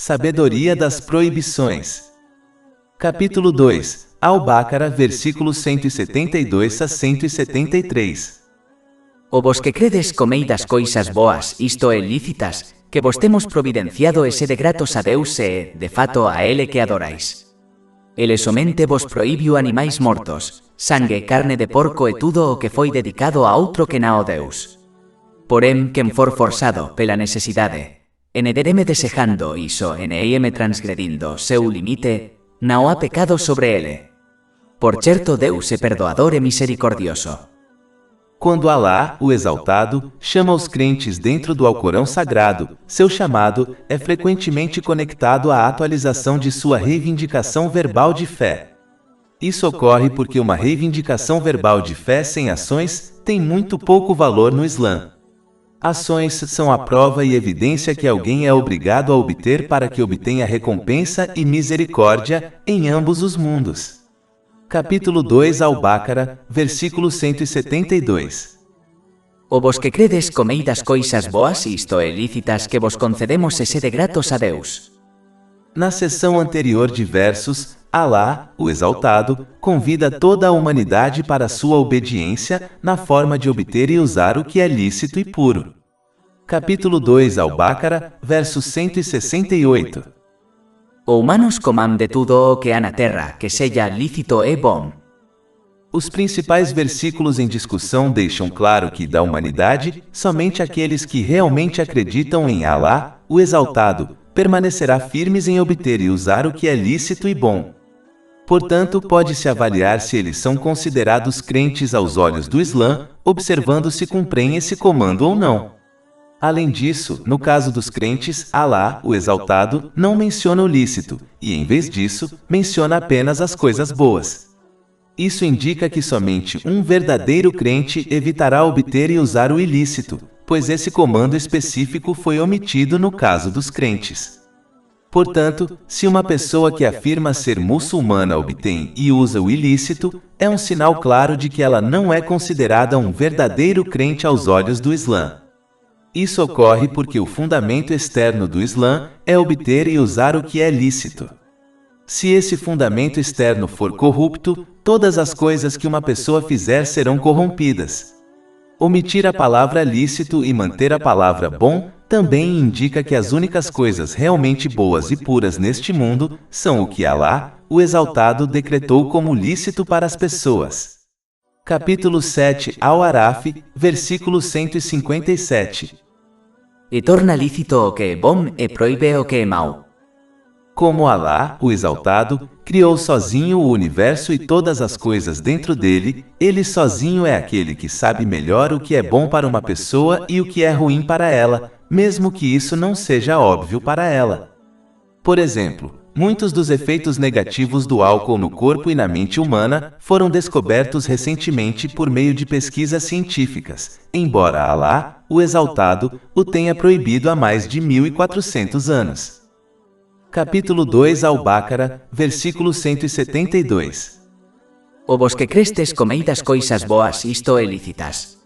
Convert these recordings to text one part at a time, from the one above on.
Sabedoria das proibições. Capítulo 2, Al-Baqarah, versículos 172 a 173. O vos que credes comei das coisas boas, isto é lícitas, que vos temos providenciado e sede gratos a Deus e, de fato, a Ele que adorais. Ele somente vos prohibiu animais mortos, sangue, carne de porco e tudo o que foi dedicado a outro que na o Deus. Porém, quen for forzado pela necesidade, en edereme desejando iso, en eieme transgredindo seu limite, não há pecado sobre ele. Por certo, Deus é perdoador e misericordioso. Quando Alá, o Exaltado, chama os crentes dentro do Alcorão Sagrado, seu chamado é frequentemente conectado à atualização de sua reivindicação verbal de fé. Isso ocorre porque uma reivindicação verbal de fé sem ações tem muito pouco valor no Islã. Ações são a prova e evidência que alguém é obrigado a obter para que obtenha recompensa e misericórdia em ambos os mundos. Capítulo 2 Al-Baqarah, versículo 172. O vos que credes comei das coisas boas, isto é lícitas, que vos concedemos e sede gratos a Deus. Na seção anterior de versos, Alá, o Exaltado, convida toda a humanidade para sua obediência na forma de obter e usar o que é lícito e puro. Capítulo 2 Al-Baqarah, verso 168. O humanos comam de tudo o que há na terra, que seja lícito e bom. Os principais versículos em discussão deixam claro que, da humanidade, somente aqueles que realmente acreditam em Alá, o Exaltado, permanecerá firmes em obter e usar o que é lícito e bom. Portanto, pode-se avaliar se eles são considerados crentes aos olhos do Islã, observando se cumprem esse comando ou não. Além disso, no caso dos crentes, Alá, o Exaltado, não menciona o lícito, e em vez disso, menciona apenas as coisas boas. Isso indica que somente um verdadeiro crente evitará obter e usar o ilícito, pois esse comando específico foi omitido no caso dos crentes. Portanto, se uma pessoa que afirma ser muçulmana obtém e usa o ilícito, é um sinal claro de que ela não é considerada um verdadeiro crente aos olhos do Islã. Isso ocorre porque o fundamento externo do Islã é obter e usar o que é lícito. Se esse fundamento externo for corrupto, todas as coisas que uma pessoa fizer serão corrompidas. Omitir a palavra lícito e manter a palavra bom também indica que as únicas coisas realmente boas e puras neste mundo são o que Alá, o Exaltado, decretou como lícito para as pessoas. Capítulo 7 Al-Araf, versículo 157. E torna lícito o que é bom e proíbe o que é mau. Como Alá, o Exaltado, criou sozinho o universo e todas as coisas dentro dele, ele sozinho é aquele que sabe melhor o que é bom para uma pessoa e o que é ruim para ela, mesmo que isso não seja óbvio para ela. Por exemplo, muitos dos efeitos negativos do álcool no corpo e na mente humana foram descobertos recentemente por meio de pesquisas científicas, embora Alá, o Exaltado, o tenha proibido há mais de 1400 anos. Capítulo 2 Al-Baqarah, versículo 172. O vos que crestes comei das coisas boas, isto é lícitas.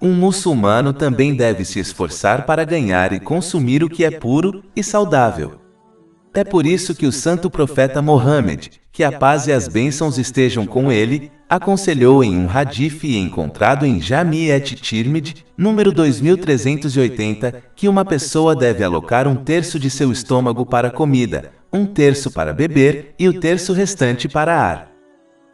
Um muçulmano também deve se esforçar para ganhar e consumir o que é puro e saudável. É por isso que o santo profeta Mohammed, que a paz e as bênçãos estejam com ele, aconselhou em um hadith encontrado em Jami' et-Tirmidhi, número 2380, que uma pessoa deve alocar 1/3 de seu estômago para comida, 1/3 para beber e o terço restante para ar.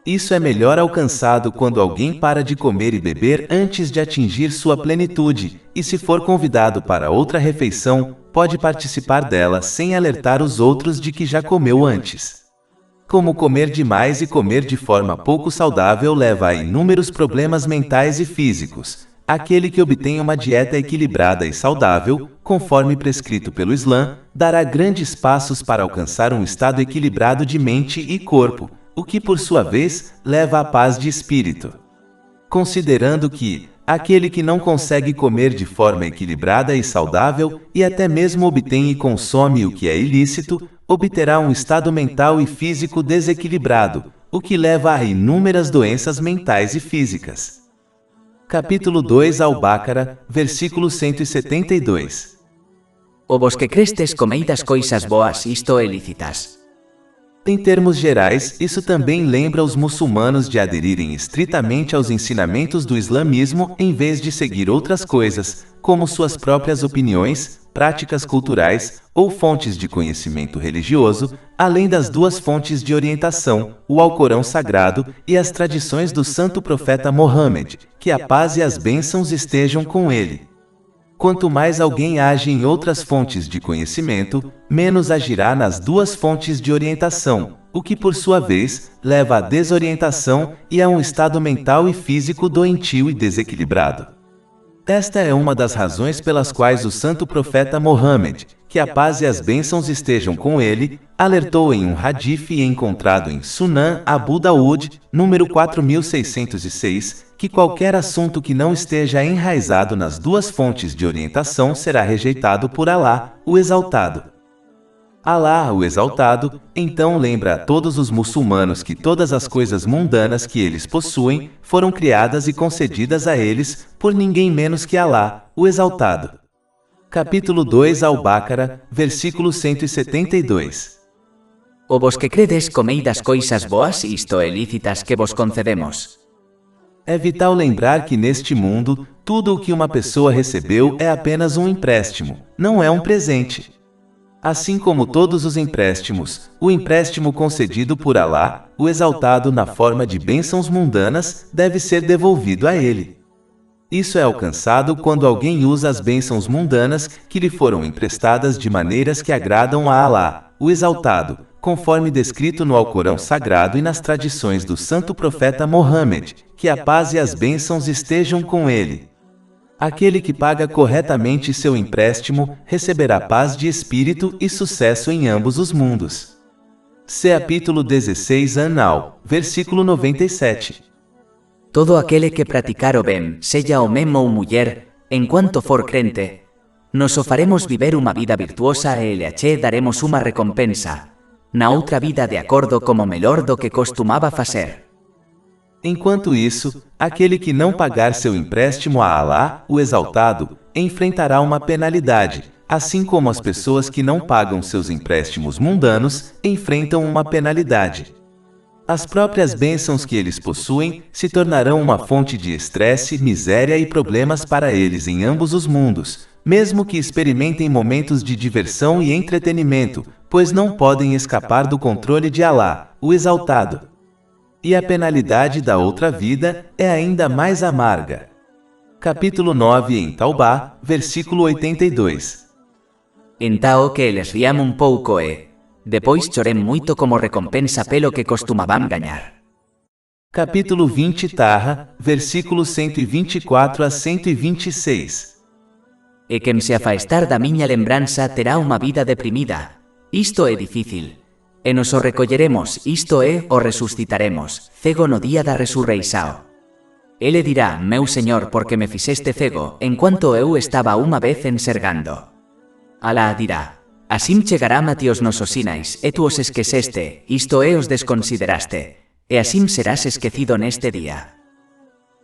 Isso é melhor alcançado quando alguém para de comer e beber antes de atingir sua plenitude, e se for convidado para outra refeição, pode participar dela sem alertar os outros de que já comeu antes. Como comer demais e comer de forma pouco saudável leva a inúmeros problemas mentais e físicos, aquele que obtém uma dieta equilibrada e saudável, conforme prescrito pelo Islã, dará grandes passos para alcançar um estado equilibrado de mente e corpo, o que por sua vez leva à paz de espírito. Considerando que aquele que não consegue comer de forma equilibrada e saudável, e até mesmo obtém e consome o que é ilícito, obterá um estado mental e físico desequilibrado, o que leva a inúmeras doenças mentais e físicas. Capítulo 2 Al-Baqarah, versículo 172. O vos que crestes comeis das coisas boas, isto é lícitas. Em termos gerais, isso também lembra os muçulmanos de aderirem estritamente aos ensinamentos do islamismo em vez de seguir outras coisas, como suas próprias opiniões, práticas culturais ou fontes de conhecimento religioso, além das duas fontes de orientação, o Alcorão Sagrado e as tradições do santo profeta Mohammed, que a paz e as bênçãos estejam com ele. Quanto mais alguém age em outras fontes de conhecimento, menos agirá nas duas fontes de orientação, o que por sua vez leva à desorientação e a um estado mental e físico doentio e desequilibrado. Esta é uma das razões pelas quais o santo profeta Mohammed, que a paz e as bênçãos estejam com ele, alertou em um hadith encontrado em Sunan Abu Daud, número 4606, que qualquer assunto que não esteja enraizado nas duas fontes de orientação será rejeitado por Alá, o Exaltado. Alá, o Exaltado, então lembra a todos os muçulmanos que todas as coisas mundanas que eles possuem foram criadas e concedidas a eles por ninguém menos que Alá, o Exaltado. Capítulo 2 Al-Baqara, versículo 172. O vos que credes comeis das coisas boas, isto é lícitas que vos concedemos. É vital lembrar que neste mundo, tudo o que uma pessoa recebeu é apenas um empréstimo, não é um presente. Assim como todos os empréstimos, o empréstimo concedido por Alá, o Exaltado na forma de bênçãos mundanas, deve ser devolvido a ele. Isso é alcançado quando alguém usa as bênçãos mundanas que lhe foram emprestadas de maneiras que agradam a Alá, o Exaltado, conforme descrito no Alcorão Sagrado e nas tradições do santo profeta Mohammed, que a paz e as bênçãos estejam com ele. Aquele que paga corretamente seu empréstimo receberá paz de espírito e sucesso em ambos os mundos. Capítulo 16 Anal, versículo 97. Todo aquele que praticar o bem, seja homem ou mulher, enquanto for crente, nos o faremos viver uma vida virtuosa e lhe daremos uma recompensa, na outra vida de acordo como melhor do que costumava fazer. Enquanto isso, aquele que não pagar seu empréstimo a Alá, o Exaltado, enfrentará uma penalidade, assim como as pessoas que não pagam seus empréstimos mundanos enfrentam uma penalidade. As próprias bênçãos que eles possuem se tornarão uma fonte de estresse, miséria e problemas para eles em ambos os mundos, mesmo que experimentem momentos de diversão e entretenimento, pois não podem escapar do controle de Alá, o Exaltado. E a penalidade da outra vida é ainda mais amarga. Capítulo 9 em Taubá, versículo 82. Então que eles riam um pouco e, depois chorem muito como recompensa pelo que costumavam ganhar. Capítulo 20 Taha, versículos 124 a 126. E quem se afastar da minha lembrança terá uma vida deprimida. Isto é difícil. E nos o recolleremos, isto é, o resucitaremos, cego no dia da resurreição. Ele dirá, meu Senhor, porque me fizeste cego, enquanto eu estava uma vez enxergando. Alá dirá, assim chegará a ti os nosos sinais, e tu os esqueceste, isto é, os desconsideraste, e assim serás esquecido neste dia.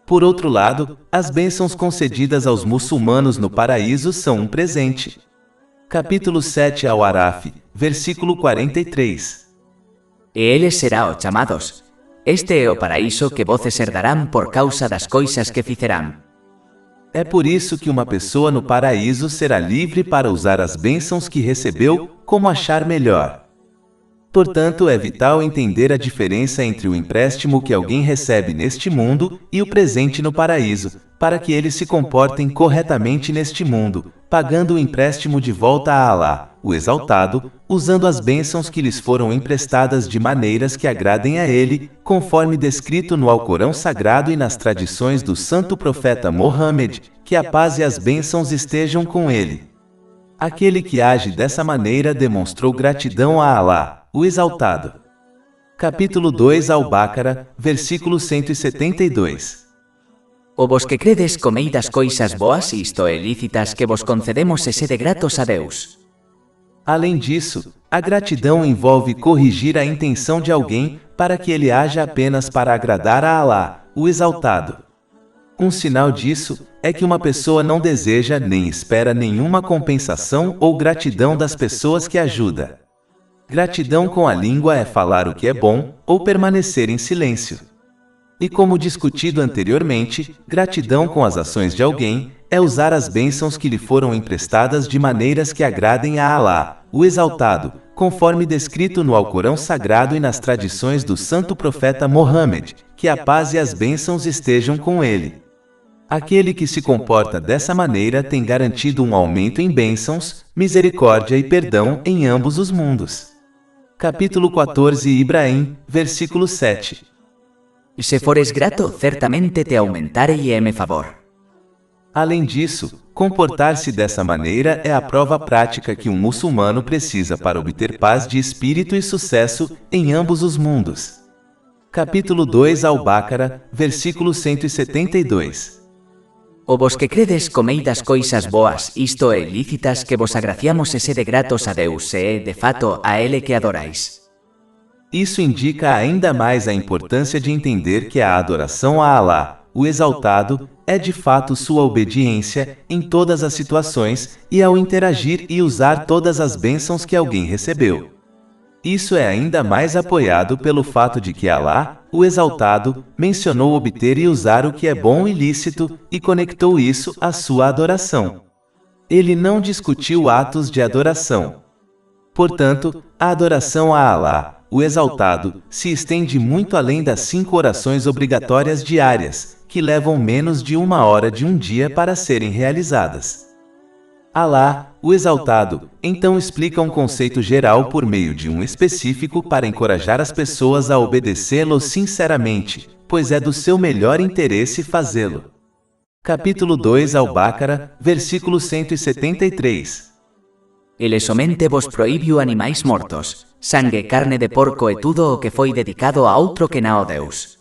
Por outro lado, as bênçãos concedidas aos muçulmanos no paraíso são um presente. Capítulo 7 Al-Araf, versículo 43. E eles serão chamados. Este é o paraíso que voces herdarão por causa das coisas que fizeram. É por isso que uma pessoa no paraíso será livre para usar as bênçãos que recebeu como achar melhor. Portanto, é vital entender a diferença entre o empréstimo que alguém recebe neste mundo e o presente no paraíso, para que eles se comportem corretamente neste mundo, pagando o empréstimo de volta a Alá, o Exaltado, usando as bênçãos que lhes foram emprestadas de maneiras que agradem a ele, conforme descrito no Alcorão Sagrado e nas tradições do santo profeta Mohammed, que a paz e as bênçãos estejam com ele. Aquele que age dessa maneira demonstrou gratidão a Alá, o Exaltado. Capítulo 2 Al-Baqara, versículo 172. O vos que credes comeis das coisas boas, isto é lícitas que vos concedemos e sede gratos a Deus. Além disso, a gratidão envolve corrigir a intenção de alguém para que ele haja apenas para agradar a Alá, o Exaltado. Um sinal disso é que uma pessoa não deseja nem espera nenhuma compensação ou gratidão das pessoas que ajuda. Gratidão com a língua é falar o que é bom ou permanecer em silêncio. E como discutido anteriormente, gratidão com as ações de alguém é usar as bênçãos que lhe foram emprestadas de maneiras que agradem a Alá, o Exaltado, conforme descrito no Alcorão Sagrado e nas tradições do santo profeta Mohammed, que a paz e as bênçãos estejam com ele. Aquele que se comporta dessa maneira tem garantido um aumento em bênçãos, misericórdia e perdão em ambos os mundos. Capítulo 14 Ibrahim, versículo 7. Se fores grato, certamente te aumentarei e me favor. Além disso, comportar-se dessa maneira é a prova prática que um muçulmano precisa para obter paz de espírito e sucesso em ambos os mundos. Capítulo 2 Al-Baqarah, versículo 172. O vos que credes comei das coisas boas, isto é, lícitas que vos agraciamos e sede gratos a Deus e, de fato, a Ele que adorais. Isso indica ainda mais a importância de entender que a adoração a Alá, o Exaltado, é de fato sua obediência em todas as situações e ao interagir e usar todas as bênçãos que alguém recebeu. Isso é ainda mais apoiado pelo fato de que Alá, o Exaltado, mencionou obter e usar o que é bom e lícito e conectou isso à sua adoração. Ele não discutiu atos de adoração. Portanto, a adoração a Alá, o Exaltado, se estende muito além das 5 orações obrigatórias diárias, que levam menos de 1 hora de um dia para serem realizadas. Alá, o Exaltado, então explica um conceito geral por meio de um específico para encorajar as pessoas a obedecê-lo sinceramente, pois é do seu melhor interesse fazê-lo. Capítulo 2 Al-Baqarah, versículo 173. Ele somente vos prohibiu animais mortos, sangue, carne de porco e tudo o que foi dedicado a outro que não a Deus.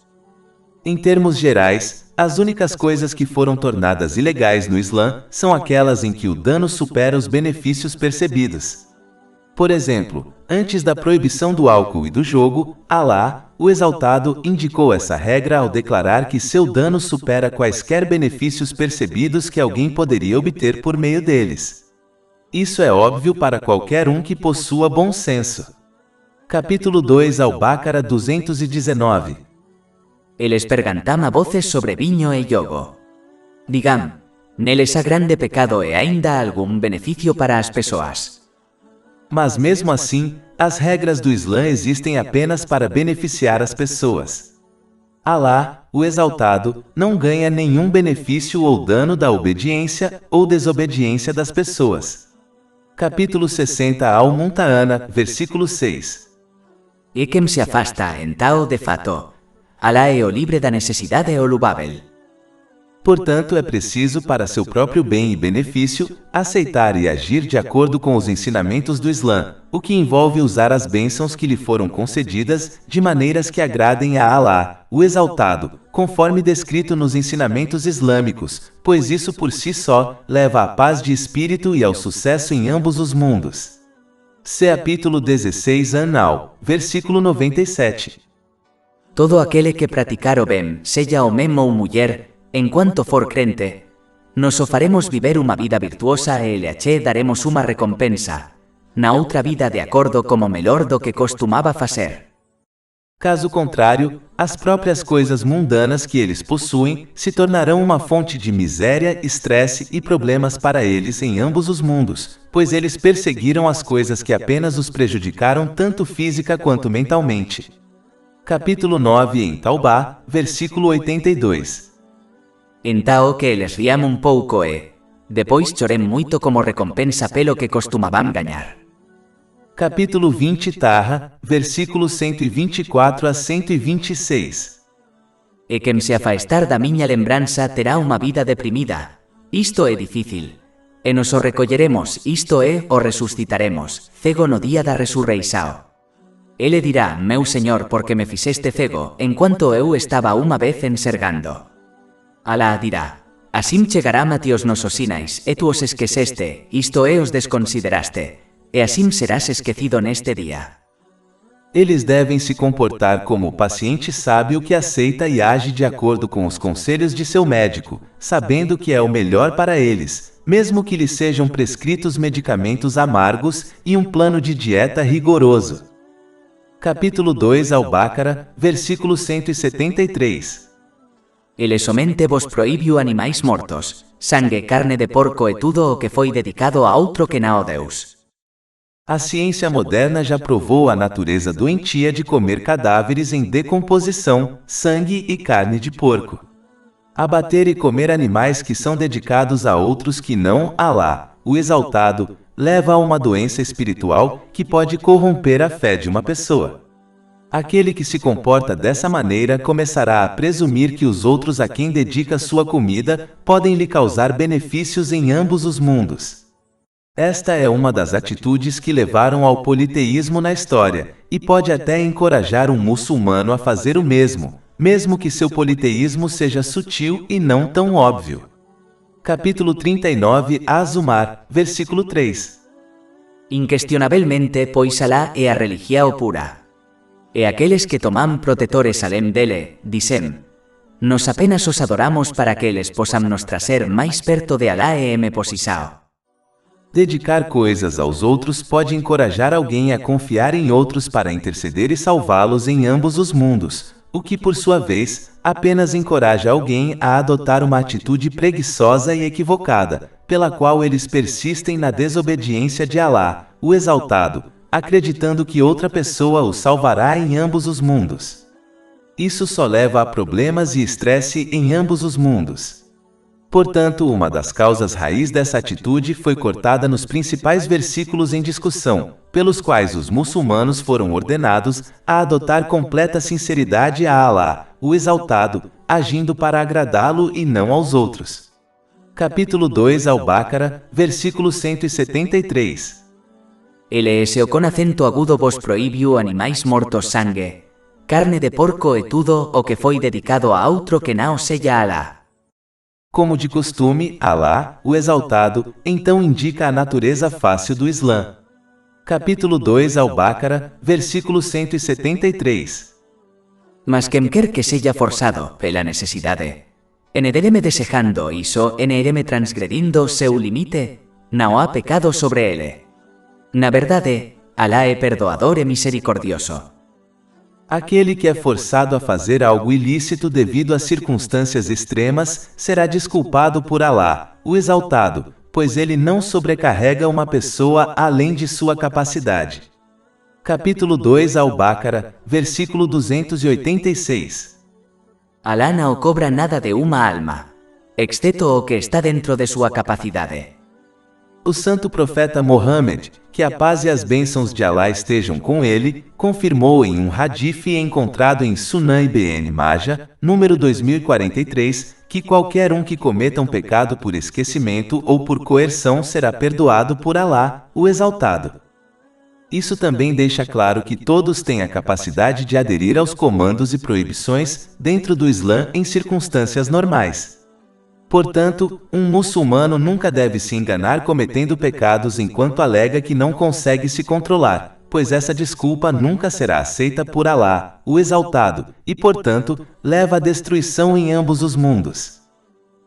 Em termos gerais, as únicas coisas que foram tornadas ilegais no Islã são aquelas em que o dano supera os benefícios percebidos. Por exemplo, antes da proibição do álcool e do jogo, Alá, o Exaltado, indicou essa regra ao declarar que seu dano supera quaisquer benefícios percebidos que alguém poderia obter por meio deles. Isso é óbvio para qualquer um que possua bom senso. Capítulo 2 Al-Baqarah 219. Eles pergantam a voces sobre vinho e jogo. Digam, neles há grande pecado e ainda algum benefício para as pessoas. Mas mesmo assim, as regras do Islã existem apenas para beneficiar as pessoas. Alá, o Exaltado, não ganha nenhum benefício ou dano da obediência ou desobediência das pessoas. Capítulo 60 Al-Mumtahana, versículo 6. E quem se afasta en tal de fato, Alá é o livre da necessidade ou lubável. Portanto, é preciso para seu próprio bem e benefício, aceitar e agir de acordo com os ensinamentos do Islã, o que envolve usar as bênçãos que lhe foram concedidas de maneiras que agradem a Alá, o Exaltado, conforme descrito nos ensinamentos islâmicos, pois isso por si só leva à paz de espírito e ao sucesso em ambos os mundos. Capítulo 16 An-Nahl, versículo 97. Todo aquele que praticar o bem, seja homem ou mulher, enquanto for crente, nos o faremos viver uma vida virtuosa e lhe ache daremos uma recompensa, na outra vida de acordo como melhor do que costumava fazer. Caso contrário, as próprias coisas mundanas que eles possuem se tornarão uma fonte de miséria, estresse e problemas para eles em ambos os mundos, pois eles perseguiram as coisas que apenas os prejudicaram tanto física quanto mentalmente. Capítulo 9 em Taubá, versículo 82. Então que eles riam um pouco e, depois chorem muito como recompensa pelo que costumavam ganhar. Capítulo 20 Taha, versículos 124 a 126. E quem se afastar da minha lembrança terá uma vida deprimida. Isto é difícil. E nos o recolleremos, isto é, o ressuscitaremos, cego no dia da resurreição. Ele dirá, meu Senhor, porque me fizeste cego, enquanto eu estava uma vez enxergando. Alá dirá, assim chegará a ti os nosos sinais, e tu os esqueceste, isto é, os desconsideraste, e assim serás esquecido neste dia. Eles devem se comportar como o paciente sábio que aceita e age de acordo com os conselhos de seu médico, sabendo que é o melhor para eles, mesmo que lhes sejam prescritos medicamentos amargos e um plano de dieta rigoroso. Capítulo 2 Al-Baqarah, versículo 173. Ele somente vos prohibiu animais mortos, sangue, carne de porco e tudo o que foi dedicado a outro que não Deus. A ciência moderna já provou a natureza doentia de comer cadáveres em decomposição, sangue e carne de porco. Abater e comer animais que são dedicados a outros que não Alá, o Exaltado, leva a uma doença espiritual que pode corromper a fé de uma pessoa. Aquele que se comporta dessa maneira começará a presumir que os outros a quem dedica sua comida podem lhe causar benefícios em ambos os mundos. Esta é uma das atitudes que levaram ao politeísmo na história, e pode até encorajar um muçulmano a fazer o mesmo, mesmo que seu politeísmo seja sutil e não tão óbvio. Capítulo 39 Az-Zumar, versículo 3. Inquestionablemente, pois Alá é a religião pura. E aqueles que tomam protetores além dele, dizem, nós apenas os adoramos para que eles possam nos trazer mais perto de Alá e me posisao. Dedicar coisas aos outros pode encorajar alguém a confiar em outros para interceder e salvá-los em ambos os mundos, o que por sua vez, apenas encoraja alguém a adotar uma atitude preguiçosa e equivocada, pela qual eles persistem na desobediência de Alá, o Exaltado, acreditando que outra pessoa os salvará em ambos os mundos. Isso só leva a problemas e estresse em ambos os mundos. Portanto, uma das causas raiz dessa atitude foi cortada nos principais versículos em discussão, pelos quais os muçulmanos foram ordenados a adotar completa sinceridade a Alá, o Exaltado, agindo para agradá-lo e não aos outros. Capítulo 2 Al-Baqarah, versículo 173. Ele se con acento agudo vos prohibiu animais mortos sangue, carne de porco e tudo o que foi dedicado a outro que não seja Alá. Como de costume, Alá, o Exaltado, então indica a natureza fácil do Islã. Capítulo 2 Al-Baqarah, versículo 173. Mas quem quer que seja forçado pela necessidade, en ireme desejando iso, en ireme transgredindo seu limite, não há pecado sobre ele. Na verdade, Alá é perdoador e misericordioso. Aquele que é forçado a fazer algo ilícito devido a circunstâncias extremas, será desculpado por Alá, o Exaltado, pois ele não sobrecarrega uma pessoa além de sua capacidade. Capítulo 2 Al-Baqarah, versículo 286. Alá não cobra nada de uma alma, exceto o que está dentro de sua capacidade. O santo profeta Mohammed, que a paz e as bênçãos de Alá estejam com ele, confirmou em um hadith encontrado em Sunan Ibn Majah, número 2043, que qualquer um que cometa um pecado por esquecimento ou por coerção será perdoado por Alá, o Exaltado. Isso também deixa claro que todos têm a capacidade de aderir aos comandos e proibições dentro do Islã em circunstâncias normais. Portanto, um muçulmano nunca deve se enganar cometendo pecados enquanto alega que não consegue se controlar, pois essa desculpa nunca será aceita por Alá, o Exaltado, e portanto, leva à destruição em ambos os mundos.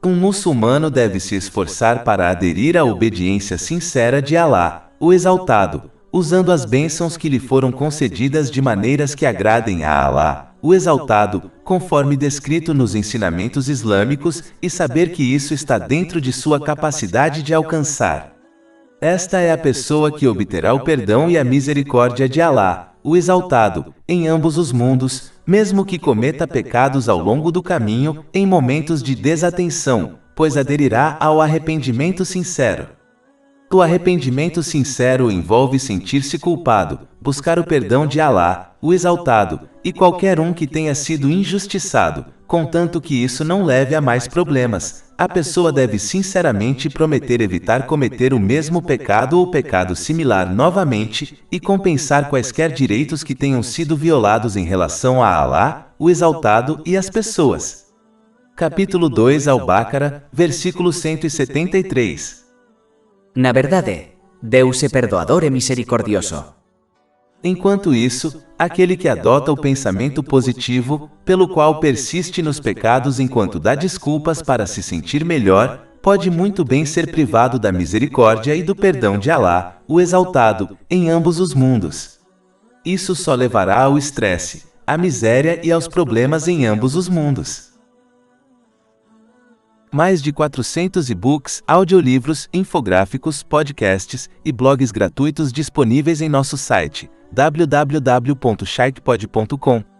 Um muçulmano deve se esforçar para aderir à obediência sincera de Alá, o Exaltado, usando as bênçãos que lhe foram concedidas de maneiras que agradem a Alá, o Exaltado, conforme descrito nos ensinamentos islâmicos, e saber que isso está dentro de sua capacidade de alcançar. Esta é a pessoa que obterá o perdão e a misericórdia de Alá, o Exaltado, em ambos os mundos, mesmo que cometa pecados ao longo do caminho, em momentos de desatenção, pois aderirá ao arrependimento sincero. O arrependimento sincero envolve sentir-se culpado, buscar o perdão de Alá, o Exaltado, e qualquer um que tenha sido injustiçado, contanto que isso não leve a mais problemas. A pessoa deve sinceramente prometer evitar cometer o mesmo pecado ou pecado similar novamente, e compensar quaisquer direitos que tenham sido violados em relação a Alá, o Exaltado e as pessoas. Capítulo 2 Al-Baqarah, versículo 173. Na verdade, Deus é perdoador e misericordioso. Enquanto isso, Aquele que adota o pensamento positivo, pelo qual persiste nos pecados enquanto dá desculpas para se sentir melhor, pode muito bem ser privado da misericórdia e do perdão de Alá, o Exaltado, em ambos os mundos. Isso só levará ao estresse, à miséria e aos problemas em ambos os mundos. Mais de 400 e-books, audiolivros, infográficos, podcasts e blogs gratuitos disponíveis em nosso site www.sharkpod.com.